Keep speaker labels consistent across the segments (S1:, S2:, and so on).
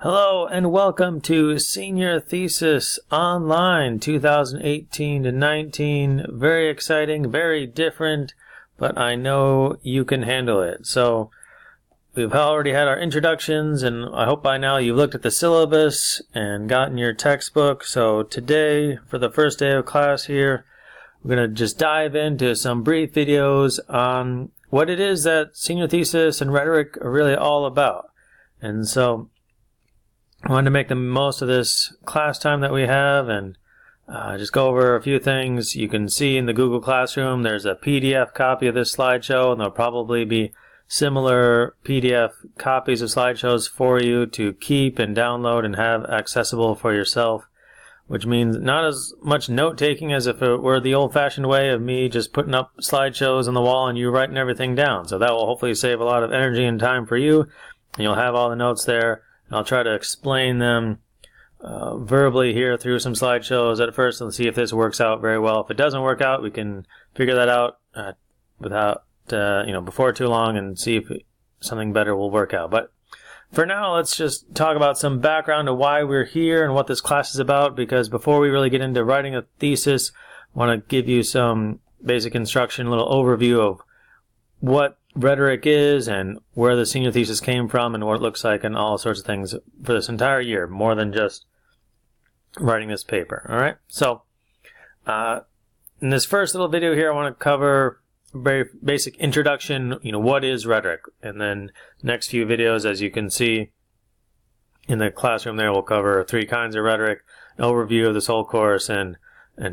S1: Hello and welcome to Senior Thesis Online 2018 to 19. Very exciting, very different, but I know you can handle it. So we've already had our introductions, and I hope by now you've looked at the syllabus and gotten your textbook. So today, for the first day of class here, we're going to just dive into some brief videos on what it is that senior thesis and rhetoric are really all about. And so I wanted to make the most of this class time that we have and just go over a few things. You can see in the Google Classroom there's a PDF copy of this slideshow, and there'll probably be similar PDF copies of slideshows for you to keep and download and have accessible for yourself, which means not as much note-taking as if it were the old-fashioned way of me just putting up slideshows on the wall and you writing everything down. So that will hopefully save a lot of energy and time for you, and you'll have all the notes there. I'll try to explain them verbally here through some slideshows at first and see if this works out very well. If it doesn't work out, we can figure that out before too long and see if something better will work out. But for now, let's just talk about some background to why we're here and what this class is about, because before we really get into writing a thesis, I want to give you some basic instruction, a little overview of what rhetoric is and where the senior thesis came from and what it looks like and all sorts of things for this entire year, more than just writing this paper. All right. So in this first little video here, I want to cover a very basic introduction, what is rhetoric? And then next few videos, as you can see in the classroom there, we'll cover 3 kinds of rhetoric, an overview of this whole course, and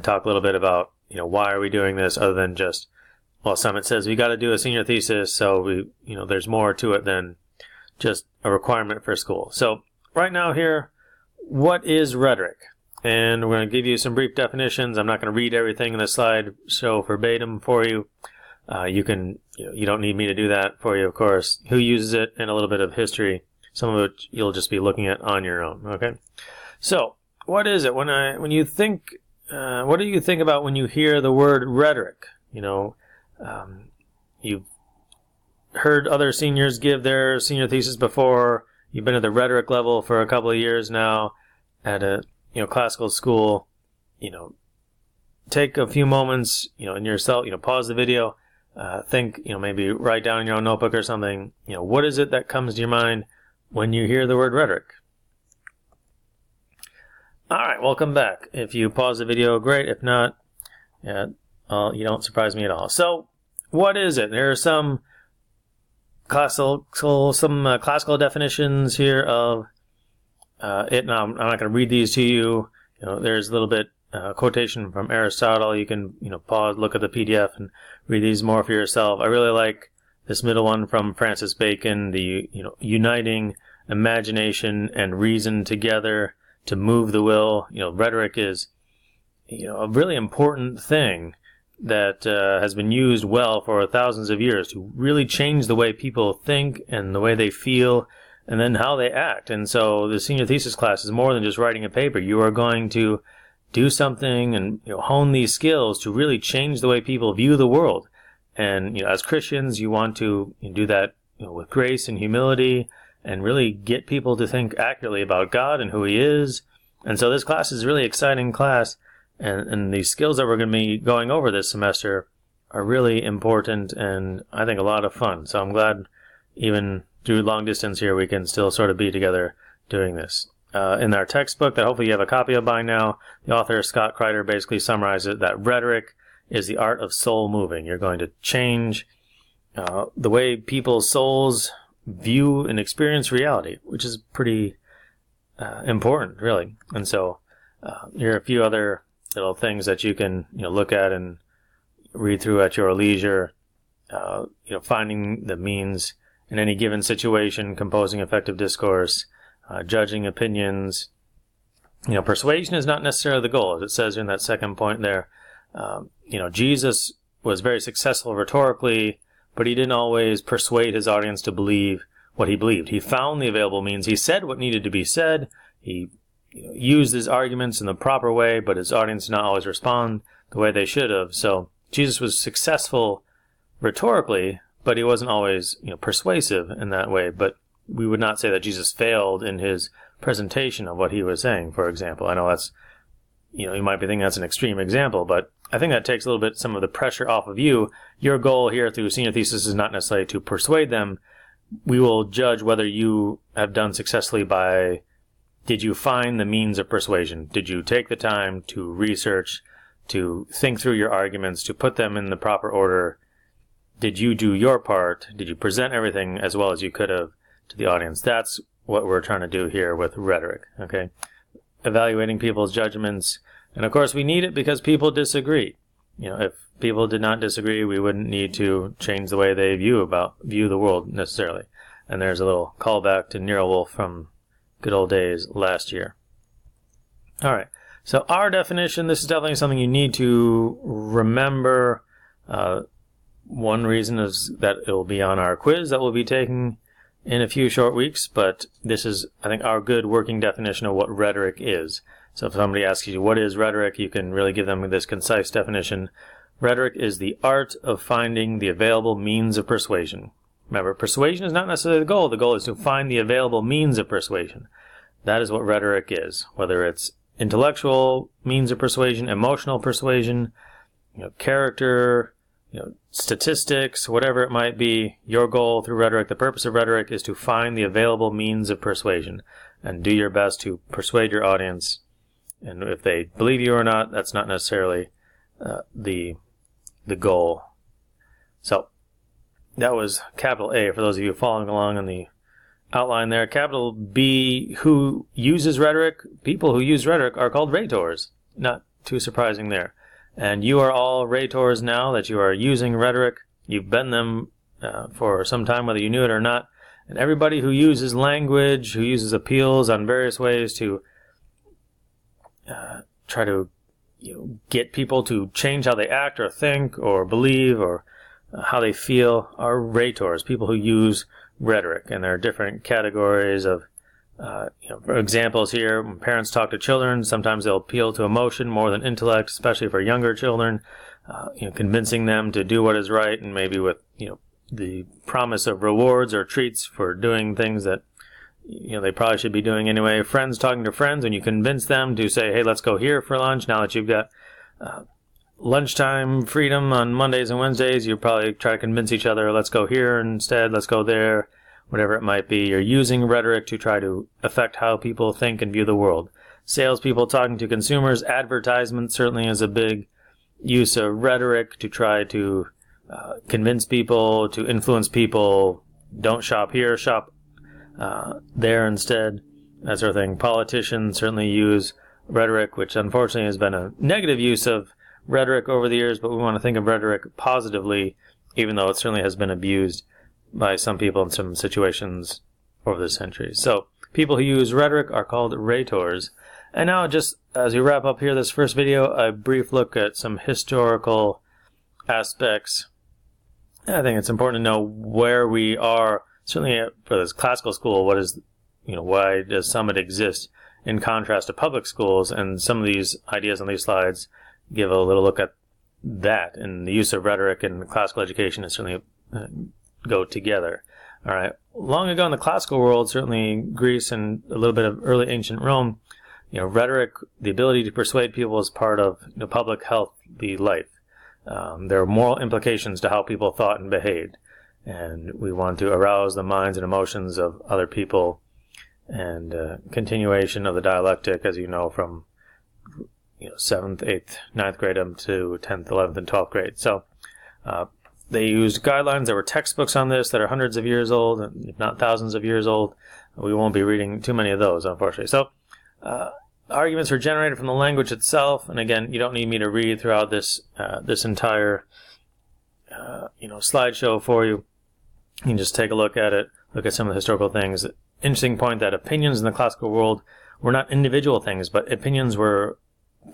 S1: talk a little bit about, why are we doing this other than just, well, Summit says we got to do a senior thesis, so there's more to it than just a requirement for school. So right now here, what is rhetoric? And we're going to give you some brief definitions. I'm not going to read everything in the slide show verbatim for you. You don't need me to do that for you, of course. Who uses it, and a little bit of history, some of it you'll just be looking at on your own. Okay. So what is it? What do you think about when you hear the word rhetoric? You've heard other seniors give their senior thesis before. You've been at the rhetoric level for a couple of years now at a classical school. Take a few moments, in yourself. Pause the video. Think. Maybe write down in your own notebook or something. What is it that comes to your mind when you hear the word rhetoric? All right, welcome back. If you pause the video, great. If not, you don't surprise me at all. So, what is it? There are some classical definitions here of it. Now, I'm not going to read these to you. There's a little bit quotation from Aristotle. You can pause, look at the PDF, and read these more for yourself. I really like this middle one from Francis Bacon. The uniting imagination and reason together to move the will. Rhetoric is a really important thing that has been used well for thousands of years to really change the way people think and the way they feel and then how they act. And so the senior thesis class is more than just writing a paper. You are going to do something and hone these skills to really change the way people view the world. And as Christians, you want to do that with grace and humility and really get people to think accurately about God and who He is. And so this class is a really exciting class. And the skills that we're going to be going over this semester are really important and I think a lot of fun. So I'm glad even through long distance here we can still sort of be together doing this. In our textbook that hopefully you have a copy of by now, the author Scott Kreider basically summarizes that rhetoric is the art of soul moving. You're going to change the way people's souls view and experience reality, which is pretty important, really. And so here are a few other little things that you can look at and read through at your leisure. Finding the means in any given situation, composing effective discourse, judging opinions. Persuasion is not necessarily the goal, as it says in that second point there. Jesus was very successful rhetorically, but he didn't always persuade his audience to believe what he believed. He found the available means. He said what needed to be said. He used his arguments in the proper way, but his audience did not always respond the way they should have. So Jesus was successful rhetorically, but he wasn't always persuasive in that way. But we would not say that Jesus failed in his presentation of what he was saying, for example. I know that's, you might be thinking that's an extreme example, but I think that takes a little bit some of the pressure off of you. Your goal here through Senior Thesis is not necessarily to persuade them. We will judge whether you have done successfully by, did you find the means of persuasion? Did you take the time to research, to think through your arguments, to put them in the proper order? Did you do your part? Did you present everything as well as you could have to the audience? That's what we're trying to do here with rhetoric, okay? Evaluating people's judgments. And of course, we need it because people disagree. If people did not disagree, we wouldn't need to change the way they view the world necessarily. And there's a little callback to Nero Wolfe from good old days last year. All right. So our definition, this is definitely something you need to remember. One reason is that it will be on our quiz that we'll be taking in a few short weeks, but this is, I think, our good working definition of what rhetoric is. So if somebody asks you, what is rhetoric, you can really give them this concise definition. Rhetoric is the art of finding the available means of persuasion. Remember, persuasion is not necessarily the goal. The goal is to find the available means of persuasion. That is what rhetoric is, whether it's intellectual means of persuasion, emotional persuasion, character, statistics, whatever it might be. Your goal through rhetoric, the purpose of rhetoric is to find the available means of persuasion and do your best to persuade your audience. And if they believe you or not, that's not necessarily the goal. So that was capital A for those of you following along on the outline there. Capital B, who uses rhetoric? People who use rhetoric are called rhetors. Not too surprising there. And you are all rhetors now that you are using rhetoric. You've been them for some time, whether you knew it or not. And everybody who uses language, who uses appeals on various ways to try to get people to change how they act or think or believe or how they feel are rhetors, people who use rhetoric. And there are different categories of, for examples here, when parents talk to children, sometimes they'll appeal to emotion more than intellect, especially for younger children, convincing them to do what is right and maybe with, the promise of rewards or treats for doing things that they probably should be doing anyway. Friends talking to friends, when you convince them to say, hey, let's go here for lunch, now that you've got lunchtime freedom on Mondays and Wednesdays, you probably try to convince each other, let's go here instead, let's go there, whatever it might be. You're using rhetoric to try to affect how people think and view the world. Salespeople talking to consumers, advertisement certainly is a big use of rhetoric to try to convince people, to influence people, don't shop here, shop there instead, that sort of thing. Politicians certainly use rhetoric, which unfortunately has been a negative use of rhetoric over the years, but we want to think of rhetoric positively, even though it certainly has been abused by some people in some situations over the centuries. So people who use rhetoric are called rhetors. And now, just as we wrap up here this first video, a brief look at some historical aspects. I think it's important to know where we are. Certainly for this classical school, why does Summit exist in contrast to public schools? And some of these ideas on these slides give a little look at that. And the use of rhetoric in classical education is certainly go together. All right. Long ago in the classical world, certainly Greece and a little bit of early ancient Rome, rhetoric, the ability to persuade people, was part of public healthy life. There are moral implications to how people thought and behaved. And we want to arouse the minds and emotions of other people, and continuation of the dialectic, as you know, from 7th, 8th, 9th grade up to 10th, 11th, and 12th grade. So they used guidelines. There were textbooks on this that are hundreds of years old, if not thousands of years old. We won't be reading too many of those, unfortunately. So arguments were generated from the language itself. And again, you don't need me to read throughout this entire slideshow for you. You can just take a look at it, look at some of the historical things. Interesting point that opinions in the classical world were not individual things, but opinions were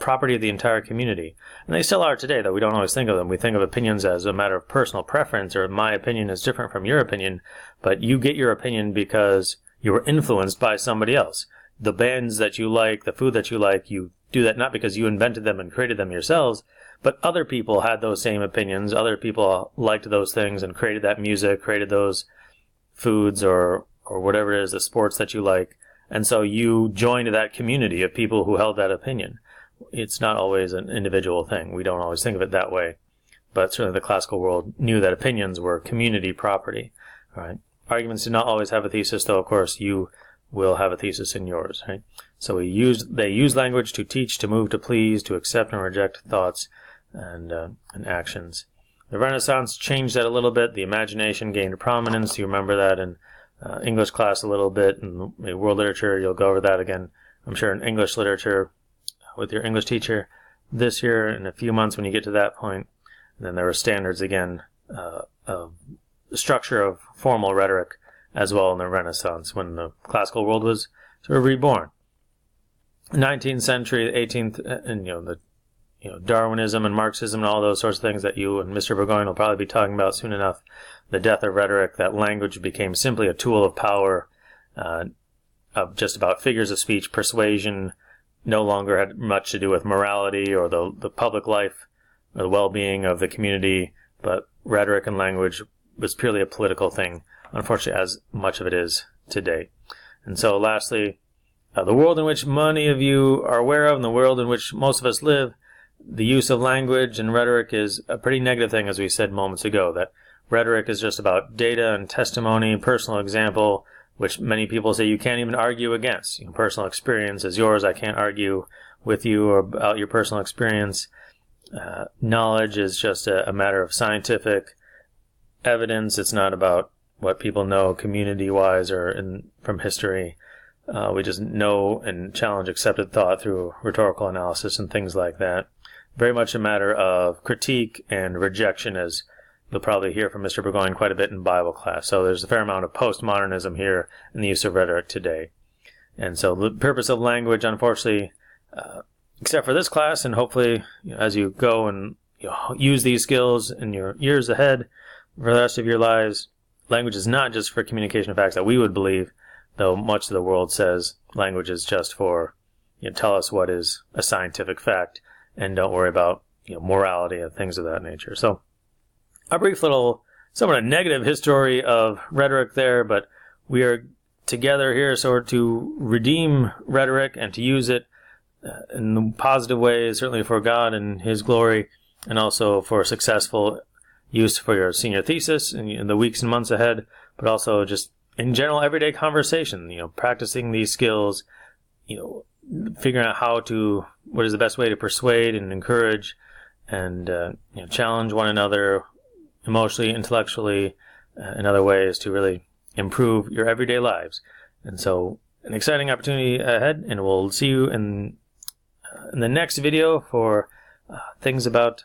S1: property of the entire community. And they still are today, though we don't always think of them. We think of opinions as a matter of personal preference, or my opinion is different from your opinion, but you get your opinion because you were influenced by somebody else. The bands that you like, the food that you like, you do that not because you invented them and created them yourselves, but other people had those same opinions. Other people liked those things and created that music, created those foods or or whatever it is, the sports that you like. And so you joined that community of people who held that opinion. It's not always an individual thing. We don't always think of it that way. But certainly the classical world knew that opinions were community property. All right. Arguments do not always have a thesis, though, of course, you will have a thesis in yours. Right? So they use language to teach, to move, to please, to accept and reject thoughts and actions. The Renaissance changed that a little bit. The imagination gained prominence. You remember that in English class a little bit. In world literature, you'll go over that again, I'm sure, in English literature with your English teacher this year in a few months when you get to that point. And then there were standards again of the structure of formal rhetoric as well in the Renaissance when the classical world was sort of reborn. 19th century, 18th, and Darwinism and Marxism and all those sorts of things that you and Mr. Burgoyne will probably be talking about soon enough. The death of rhetoric, that language became simply a tool of power, of just about figures of speech. Persuasion no longer had much to do with morality or the public life or the well-being of the community, but rhetoric and language was purely a political thing, unfortunately, as much of it is today. And so lastly, the world in which many of you are aware of and the world in which most of us live, the use of language and rhetoric is a pretty negative thing, as we said moments ago, that rhetoric is just about data and testimony, personal example, which many people say you can't even argue against. Personal experience is yours. I can't argue with you about your personal experience. Knowledge is just a matter of scientific evidence. It's not about what people know community-wise or from history. We just know and challenge accepted thought through rhetorical analysis and things like that. Very much a matter of critique and rejection, as you'll probably hear from Mr. Burgoyne quite a bit in Bible class. So there's a fair amount of postmodernism here in the use of rhetoric today. And so the purpose of language, unfortunately, except for this class, and hopefully as you go and use these skills in your years ahead for the rest of your lives, language is not just for communication of facts that we would believe, though much of the world says language is just for, tell us what is a scientific fact, and don't worry about morality and things of that nature. So a brief little, somewhat a negative history of rhetoric there, but we are together here sort of to redeem rhetoric and to use it in positive ways, certainly for God and His glory, and also for successful use for your senior thesis in the weeks and months ahead, but also just in general everyday conversation, practicing these skills, figuring out what is the best way to persuade and encourage and challenge one another emotionally, intellectually, in other ways to really improve your everyday lives. And so an exciting opportunity ahead, and we'll see you in the next video for things about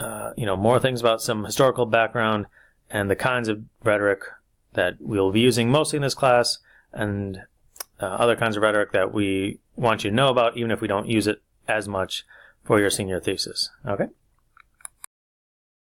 S1: more things about some historical background and the kinds of rhetoric that we'll be using mostly in this class, and other kinds of rhetoric that we want you to know about, even if we don't use it as much for your senior thesis. Okay?